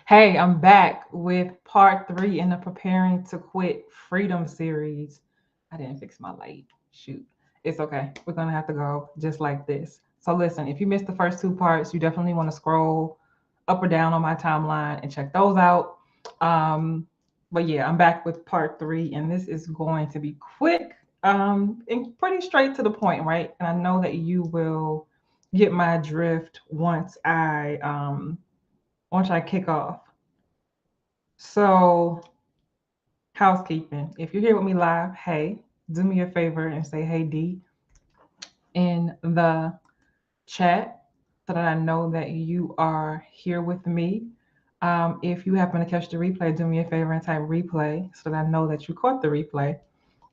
Hey, I'm back with part three in the Preparing to Quit Freedom series. I didn't fix my light. Shoot. It's okay. We're going to have to go just like this. So, listen, if you missed the first two parts, you definitely want to scroll up or down on my timeline and check those out. Um, but yeah, I'm back with part three, and this is going to be quick and pretty straight to the point, right? And I know that you will get my drift once I kick off. So, housekeeping. If you're here with me live, hey, do me a favor and say hey D in the chat so that I know that you are here with me. If you happen to catch the replay, do me a favor and type replay so that I know that you caught the replay.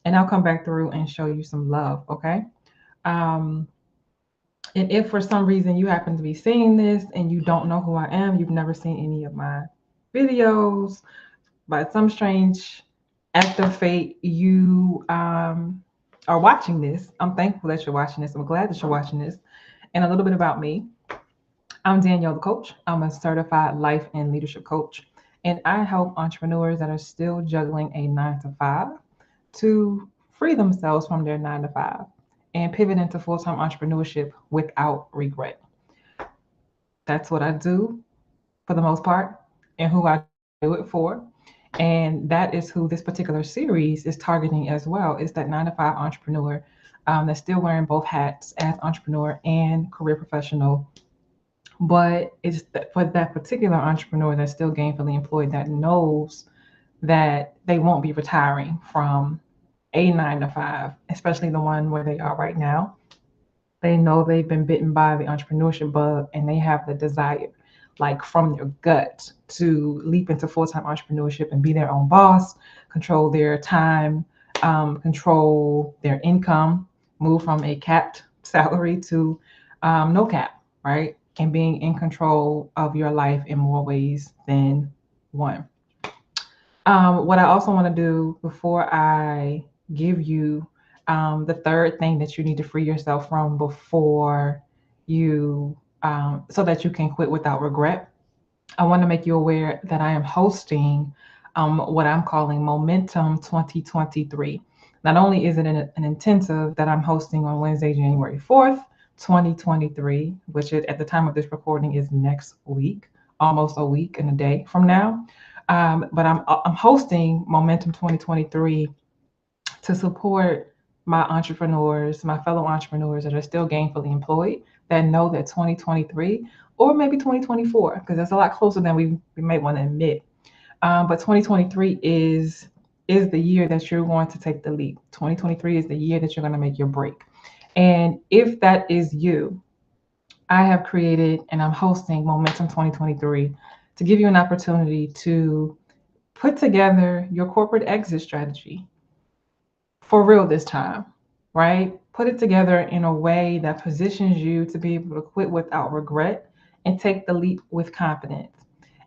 And I'll come back through and show you some love, okay? Um, and if for some reason you happen to be seeing this and you don't know who I am, you've never seen any of my videos, by some strange act of fate, you are watching this. I'm thankful that you're watching this. I'm glad that you're watching this. And a little bit about me. I'm Danielle, the coach. I'm a certified life and leadership coach. And I help entrepreneurs that are still juggling a 9 to 5 to free themselves from their 9 to 5 and pivot into full time entrepreneurship without regret. That's what I do for the most part and who I do it for. And that is who this particular series is targeting as well. Is that 9 to 5 entrepreneur that's still wearing both hats as entrepreneur and career professional. But it's for that particular entrepreneur that's still gainfully employed that knows that they won't be retiring from a 9 to 5, especially the one where they are right now. They know they've been bitten by the entrepreneurship bug and they have the desire, like from their gut, to leap into full time entrepreneurship and be their own boss, control their time, control their income, move from a capped salary to no cap, right? And being in control of your life in more ways than one. What I also want to do before I give you the third thing that you need to free yourself from before so that you can quit without regret, I want to make you aware that I am hosting what I'm calling Momentum 2023. Not only is it an intensive that I'm hosting on Wednesday, January 4th, 2023, which at the time of this recording is next week, almost a week and a day from now. But I'm hosting Momentum 2023 to support my entrepreneurs, my fellow entrepreneurs that are still gainfully employed, that know that 2023 or maybe 2024, because that's a lot closer than we may want to admit. But 2023 is the year that you're going to take the leap. 2023 is the year that you're going to make your break. And if that is you, I have created and I'm hosting Momentum 2023 to give you an opportunity to put together your corporate exit strategy for real this time, right? Put it together in a way that positions you to be able to quit without regret and take the leap with confidence.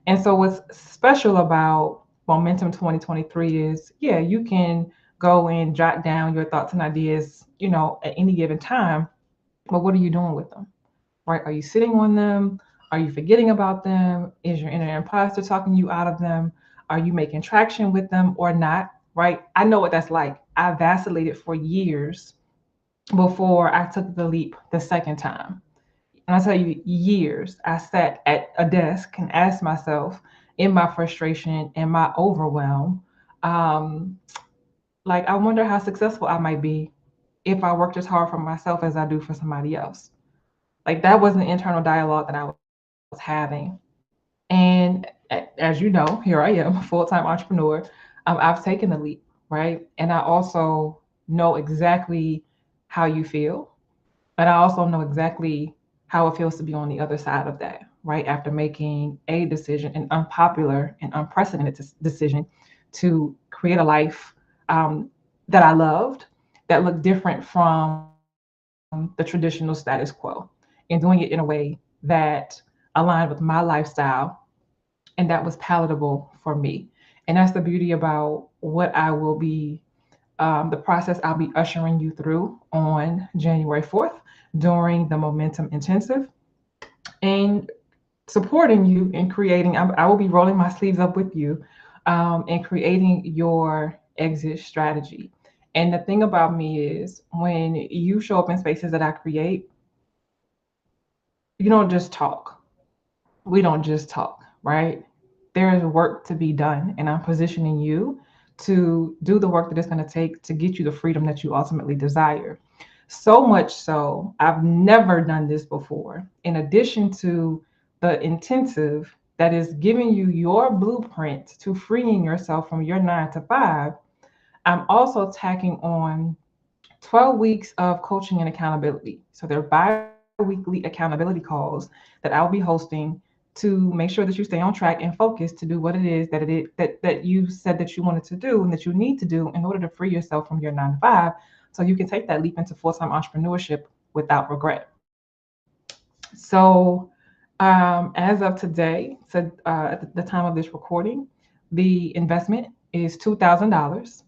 And so, what's special about Momentum 2023 is, yeah, you can go and jot down your thoughts and ideas, at any given time, but what are you doing with them, right? Are you sitting on them? Are you forgetting about them? Is your inner imposter talking you out of them? Are you making traction with them or not? Right? I know what that's like. I vacillated for years before I took the leap the second time. And I tell you, years I sat at a desk and asked myself in my frustration and my overwhelm, um, like, I wonder how successful I might be if I worked as hard for myself as I do for somebody else. Like, that was an internal dialogue that I was having. And as you know, here I am, a full-time entrepreneur. I've taken the leap, right? And I also know exactly how you feel, but I also know exactly how it feels to be on the other side of that, right? After making a decision, an unpopular and unprecedented decision to create a life that I loved, that looked different from the traditional status quo, and doing it in a way that aligned with my lifestyle and that was palatable for me. And that's the beauty about what I will be, the process I'll be ushering you through on January 4th during the Momentum Intensive. And supporting you in creating. I will be rolling my sleeves up with you in creating your exit strategy. And the thing about me is when you show up in spaces that I create, you don't just talk. We don't just talk, right? There is work to be done, and I'm positioning you to do the work that it's going to take to get you the freedom that you ultimately desire. So much so, I've never done this before. In addition to the intensive that is giving you your blueprint to freeing yourself from your 9 to 5, I'm also tacking on 12 weeks of coaching and accountability. So they're bi-weekly accountability calls that I'll be hosting to make sure that you stay on track and focused to do what it is that you said that you wanted to do and that you need to do in order to free yourself from your 9 to 5 so you can take that leap into full-time entrepreneurship without regret. So as of today, so at the time of this recording, the investment is $2,000.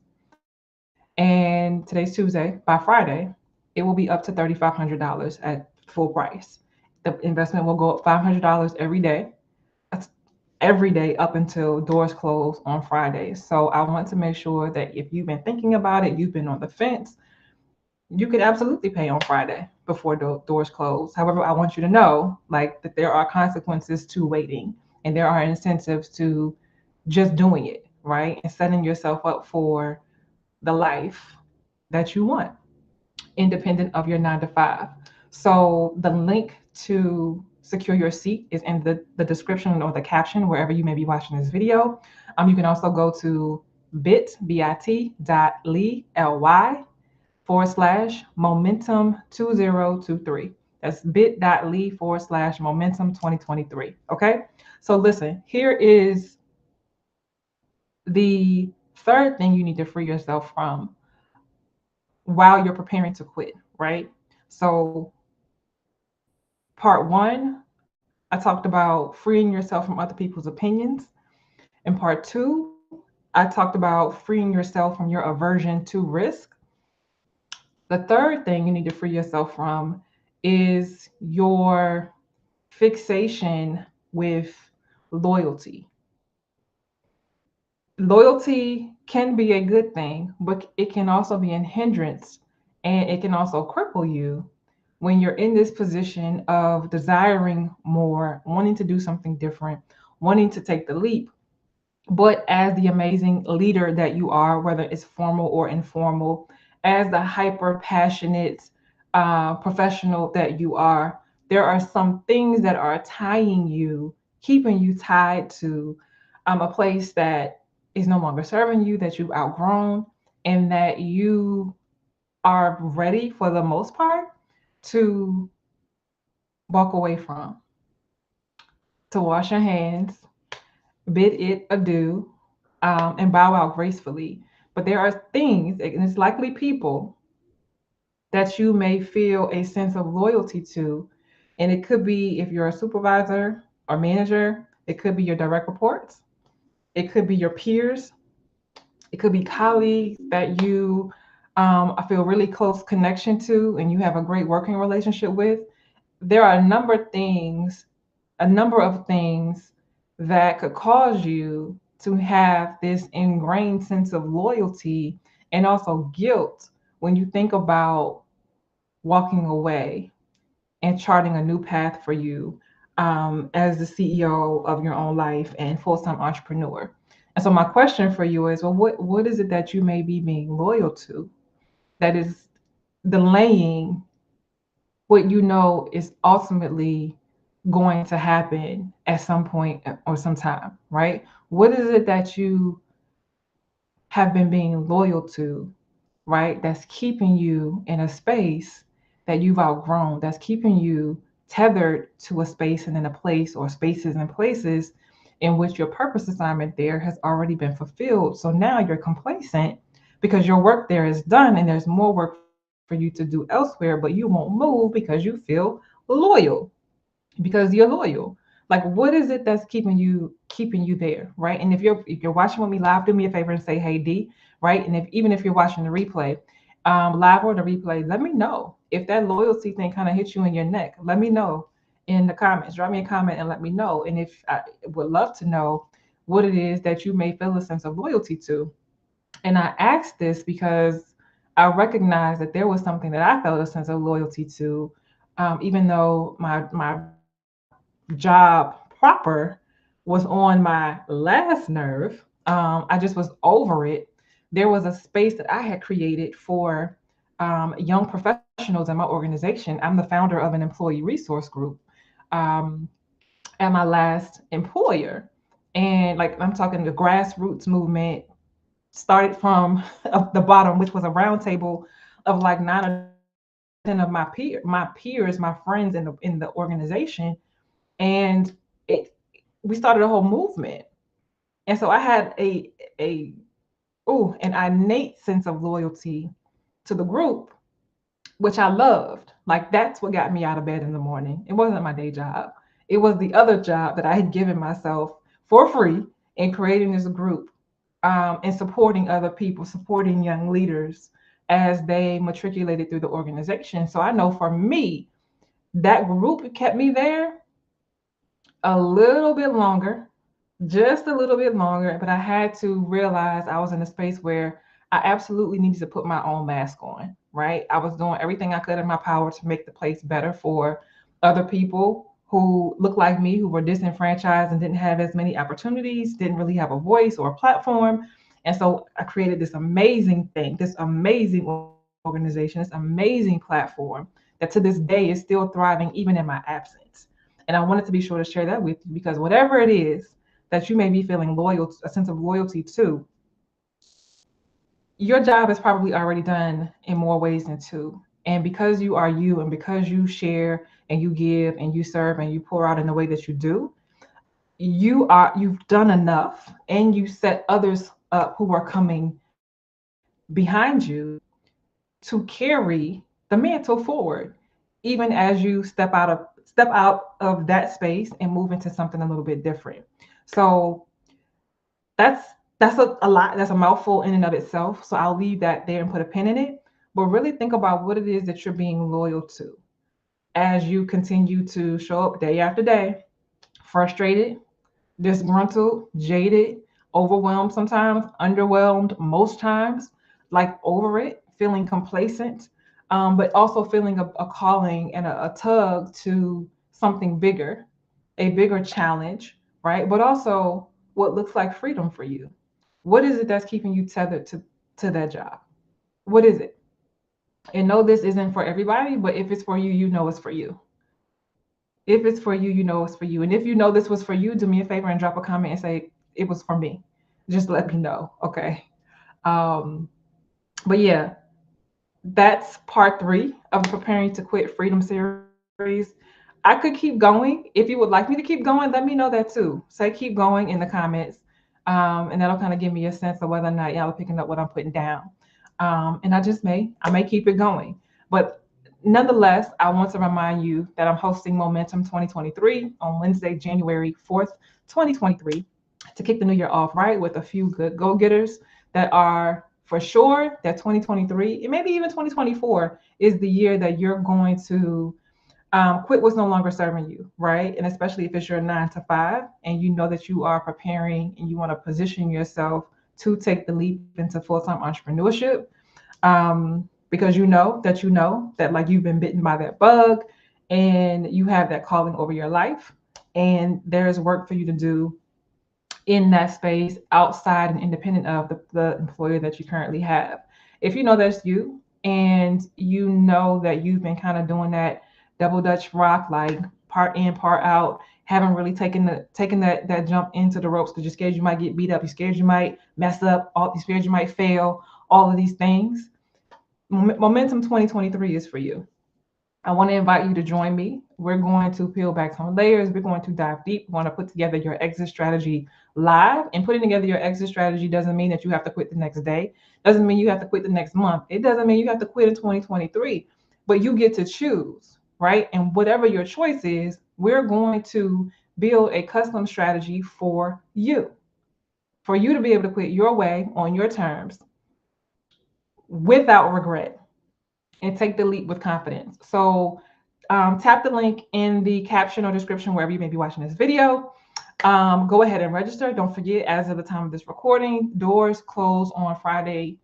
And today's Tuesday. By Friday, it will be up to $3,500 at full price. The investment will go up $500 every day. That's every day up until doors close on Fridays. So I want to make sure that if you've been thinking about it, you've been on the fence, you could absolutely pay on Friday before the doors close. However, I want you to know like that there are consequences to waiting and there are incentives to just doing it, right? And setting yourself up for the life that you want, independent of your 9 to 5. So the link to secure your seat is in the description or the caption, wherever you may be watching this video. You can also go to bit.ly/momentum 2023. That's bit.ly/momentum 2023. Okay. So listen, here is the third thing you need to free yourself from while you're preparing to quit, right? So, part one, I talked about freeing yourself from other people's opinions. In part two, I talked about freeing yourself from your aversion to risk. The third thing you need to free yourself from is your fixation with loyalty. Loyalty can be a good thing, but it can also be a hindrance and it can also cripple you when you're in this position of desiring more, wanting to do something different, wanting to take the leap. But as the amazing leader that you are, whether it's formal or informal, as the hyper passionate professional that you are, there are some things that are tying you, keeping you tied to a place that is no longer serving you, that you've outgrown, and that you are ready for the most part to walk away from, to wash your hands, bid it adieu, and bow out gracefully. But there are things, and it's likely people that you may feel a sense of loyalty to. And it could be if you're a supervisor or manager, it could be your direct reports, it could be your peers, it could be colleagues that you I feel really close connection to and you have a great working relationship with. There are a number of things that could cause you to have this ingrained sense of loyalty and also guilt when you think about walking away and charting a new path for you as the CEO of your own life and full-time entrepreneur. And so my question for you is, well, what is it that you may be being loyal to that is delaying what you know is ultimately going to happen at some point or some time, right? What is it that you have been being loyal to, right? That's keeping you in a space that you've outgrown, that's keeping you tethered to a space and in a place or spaces and places in which your purpose assignment there has already been fulfilled. So now you're complacent because your work there is done and there's more work for you to do elsewhere, but you won't move because you feel loyal, because you're loyal. Like what is it that's keeping you there, right? And if you're watching with me live, do me a favor and say hey D, right? And if even if you're watching the replay, live or the replay, let me know if that loyalty thing kind of hits you in your neck. Let me know in the comments. Drop me a comment and let me know. And if I would love to know what it is that you may feel a sense of loyalty to. And I asked this because I recognized that there was something that I felt a sense of loyalty to, even though my job proper was on my last nerve. I just was over it. There was a space that I had created for young professionals in my organization. I'm the founder of an employee resource group um, at my last employer. And like I'm talking the grassroots movement started from the bottom, which was a roundtable of like 9 or 10 of my peers, my friends in the organization, and it we started a whole movement. And so I had a an innate sense of loyalty to the group, which I loved. Like that's what got me out of bed in the morning. It wasn't my day job. It was the other job that I had given myself for free in creating this group and supporting other people, supporting young leaders as they matriculated through the organization. So I know for me, that group kept me there a little bit longer, just a little bit longer, but I had to realize I was in a space where I absolutely needed to put my own mask on, right? I was doing everything I could in my power to make the place better for other people who looked like me, who were disenfranchised and didn't have as many opportunities, didn't really have a voice or a platform. And so I created this amazing thing, this amazing organization, this amazing platform that to this day is still thriving even in my absence. And I wanted to be sure to share that with you because whatever it is that you may be feeling loyal, a sense of loyalty to, your job is probably already done in more ways than two. And because you are you, and because you share and you give and you serve and you pour out in the way that you do, you've done enough, and you set others up who are coming behind you to carry the mantle forward, even as you step out of that space and move into something a little bit different. So that's that's a lot. That's a mouthful in and of itself. So I'll leave that there and put a pin in it. But really think about what it is that you're being loyal to as you continue to show up day after day, frustrated, disgruntled, jaded, overwhelmed sometimes, underwhelmed most times, like over it, feeling complacent, but also feeling a calling and a tug to something bigger, a bigger challenge, right? But also what looks like freedom for you. What is it that's keeping you tethered to that job? What is it? And no, this isn't for everybody, but if it's for you, you know it's for you. If it's for you, you know it's for you. And if you know this was for you, do me a favor and drop a comment and say it was for me. Just let me know. Okay. Um, but yeah, that's part 3 of the Preparing to Quit Freedom series. I could keep going. If you would like me to keep going, let me know that too. Say keep going in the comments. And that'll kind of give me a sense of whether or not y'all are picking up what I'm putting down. And I may keep it going. But nonetheless, I want to remind you that I'm hosting Momentum 2023 on Wednesday, January 4th, 2023, to kick the new year off right with a few good go-getters that are for sure that 2023 and maybe even 2024 is the year that you're going to quit what's no longer serving you, right? And especially if it's your 9 to 5 and you know that you are preparing and you want to position yourself to take the leap into full-time entrepreneurship, because you know that like you've been bitten by that bug and you have that calling over your life, and there's work for you to do in that space outside and independent of the employer that you currently have. If you know that's you and you know that you've been kind of doing that double dutch rock, like part in, part out, haven't really taken that jump into the ropes because you're scared you might get beat up, you're scared you might mess up, you're scared you might fail, all of these things. Momentum 2023 is for you. I want to invite you to join me. We're going to peel back some layers. We're going to dive deep. We want to put together your exit strategy live. And putting together your exit strategy doesn't mean that you have to quit the next day. Doesn't mean you have to quit the next month. It doesn't mean you have to quit in 2023. But you get to choose, right? And whatever your choice is, we're going to build a custom strategy for you to be able to quit your way on your terms without regret and take the leap with confidence. So tap the link in the caption or description wherever you may be watching this video. Go ahead and register. Don't forget, as of the time of this recording, doors close on Friday,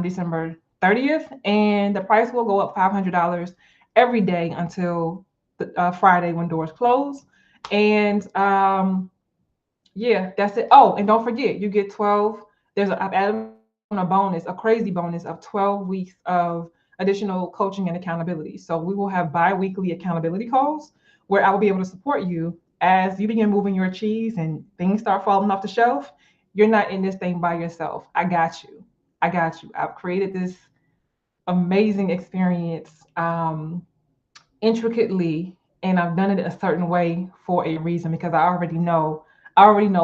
December 30th, and the price will go up $500 every day until Friday when doors close. And yeah, that's it. Oh, and don't forget, you get 12. I've added on a bonus, a crazy bonus of 12 weeks of additional coaching and accountability. So we will have bi-weekly accountability calls where I will be able to support you as you begin moving your cheese and things start falling off the shelf. You're not in this thing by yourself. I got you. I got you. I've created this amazing experience intricately, and I've done it a certain way for a reason because I already know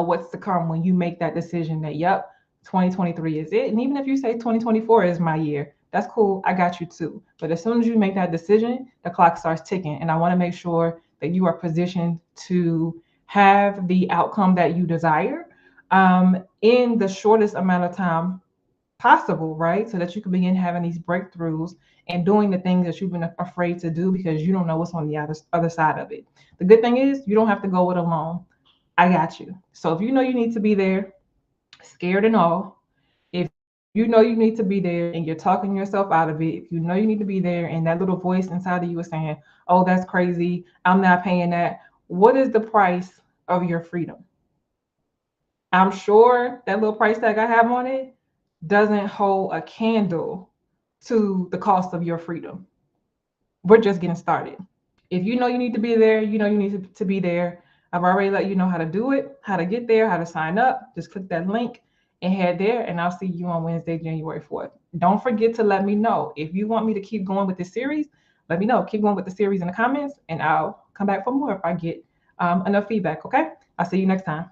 what's to come when you make that decision that, yep, 2023 is it. And even if you say 2024 is my year, that's cool. I got you too. But as soon as you make that decision, the clock starts ticking. And I want to make sure that you are positioned to have the outcome that you desire in the shortest amount of time possible, right? So that you can begin having these breakthroughs and doing the things that you've been afraid to do because you don't know what's on the other side of it. The good thing is you don't have to go it alone. I got you. So if you know you need to be there, scared and all, if you know you need to be there and you're talking yourself out of it, if you know you need to be there and that little voice inside of you is saying, oh, that's crazy, I'm not paying that. What is the price of your freedom? I'm sure that little price tag I have on it doesn't hold a candle to the cost of your freedom. We're just getting started. If you know you need to be there, you know you need to be there. I've already let you know how to do it, how to get there, how to sign up. Just click that link and head there, and I'll see you on Wednesday, January 4th. Don't forget to let me know. If you want me to keep going with this series, let me know. Keep going with the series in the comments, and I'll come back for more if I get enough feedback, okay? I'll see you next time.